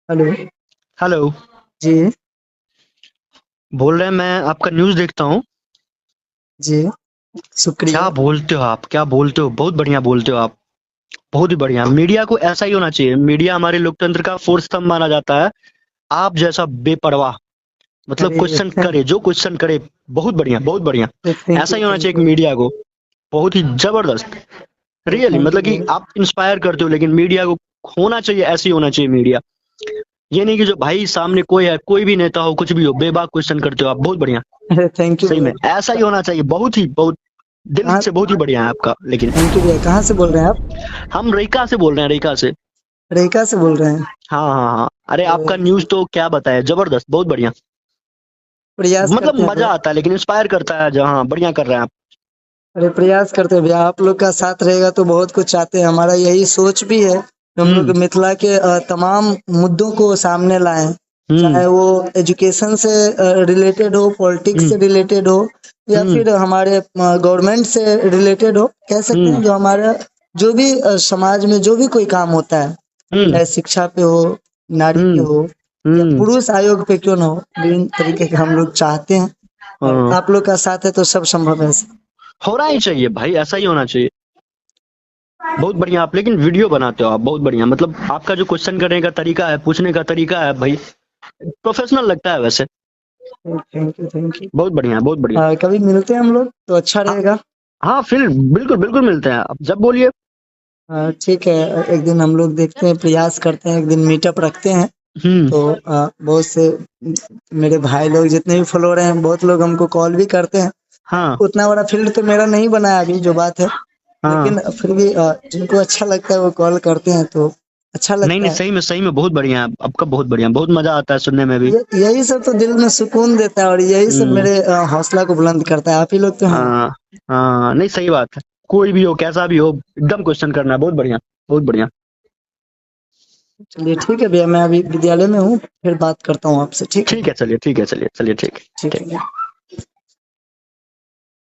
Hello. Hello. जी। बोल रहे हैं, मैं आपका न्यूज़ देखता हूँ। जी। क्या शुक्रिया। बोलते हो आप, क्या बोलते हो, बहुत बढ़िया बोलते हो आप। बहुत ही बढ़िया, मीडिया को ऐसा ही होना चाहिए। मीडिया हमारे लोकतंत्र का फोर्थ स्तंभ माना जाता है। आप जैसा बेपरवाह, मतलब अरे क्वेश्चन करे, जो क्वेश्चन करे, बहुत बढ़िया, बहुत बढ़िया। थैंक ऐसा यू ही होना थैंक चाहिए यू। कि मीडिया को, बहुत ही जबरदस्त। अरे रियली, थैंक यू मतलब कि भाई। आप इंस्पायर करते हो, लेकिन मीडिया को होना चाहिए, ऐसे ही होना चाहिए मीडिया। ये नहीं कि जो भाई सामने कोई है, कोई भी नेता हो, कुछ भी हो, बेबाक क्वेश्चन करते हो आप, बहुत बढ़िया। अरे थैंक यू सही में भैया। ऐसा ही होना चाहिए, बहुत ही बहुत दिल कहाँ? से बहुत ही बढ़िया है आपका। लेकिन थैंक यू भैया, कहाँ से बोल रहे हैं आप? हम रेखा से बोल रहे हैं, रेखा से। रेखा से बोल रहे हैं। हाँ हाँ हाँ, अरे आपका अरे, न्यूज़ तो क्या बताए, जबरदस्त, बहुत बढ़िया। प्रयास मतलब करते हैं मजा भैया। आता है, लेकिन इंस्पायर करता है। जहाँ बढ़िया कर रहे हैं आप। अरे प्रयास करते हैं भैया, आप लोग का साथ रहेगा तो बहुत कुछ चाहते हैं, हमारा यही सोच भी है कि हम लोग हम्म। मिथिला के तमाम मुद्दों को सामने लाएं। हम्म। चाहे वो एजुकेशन से रिलेटेड हो, पॉलिटिक्स हम्म। से रिलेटेड हो, या हम्म। फिर हमारे गवर्नमेंट से रिलेटेड हो, कह सकते हैं हम्म। जो हमारा जो भी समाज में जो भी कोई काम होता है, हम्म। चाहे शिक्षा पे हो, नारी पे हम्म। हो, या हम्म। पुरुष आयोग पे क्यों ना हो, विभिन्न तरीके के हम लोग चाहते हैं। और हाँ, आप लोग का साथ है तो सब संभव है। होना ही चाहिए भाई, ऐसा ही होना चाहिए। बहुत बढ़िया आप, लेकिन वीडियो बनाते हो आप, बहुत बढ़िया। मतलब आपका जो क्वेश्चन करने का तरीका है, पूछने का तरीका है भाई, प्रोफेशनल लगता है वैसे। Thank you thank you. बहुत बढ़िया, बहुत बढ़िया। कभी मिलते हैं हम लोग तो अच्छा हाँ रहेगा। हाँ, फिर बिल्कुल बिल्कुल मिलते हैं, आप जब बोलिए। ठीक है, एक दिन हम लोग देखते हैं, प्रयास करते हैं, एक दिन मीटअप रखते हैं। हम्म। तो बहुत से मेरे भाई लोग जितने भी फॉलोअर हैं, बहुत लोग हमको कॉल भी करते हैं। हाँ उतना बड़ा फील्ड तो मेरा नहीं बना है अभी, जो बात है। हाँ। लेकिन फिर भी जिनको अच्छा लगता है वो कॉल करते हैं तो अच्छा नहीं लगता नहीं, है। सही में बहुत बढ़िया है आपका, बहुत बढ़िया, बहुत मजा आता है सुनने में भी। यही सब तो दिल में सुकून देता है, और यही सब हम्म। मेरे हौसला को बुलंद करता है। आप ही लोग तो हैं। हाँ हाँ, नहीं सही बात है। कोई भी हो, कैसा भी हो, एकदम क्वेश्चन करना है, बहुत बढ़िया, बहुत बढ़िया। चलिए ठीक है भैया, मैं अभी विद्यालय में हूँ, फिर बात करता हूँ आपसे, ठीक है। ठीक है, चलिए, ठीक है, चलिए चलिए, ठीक है। ठीक ठीक। है।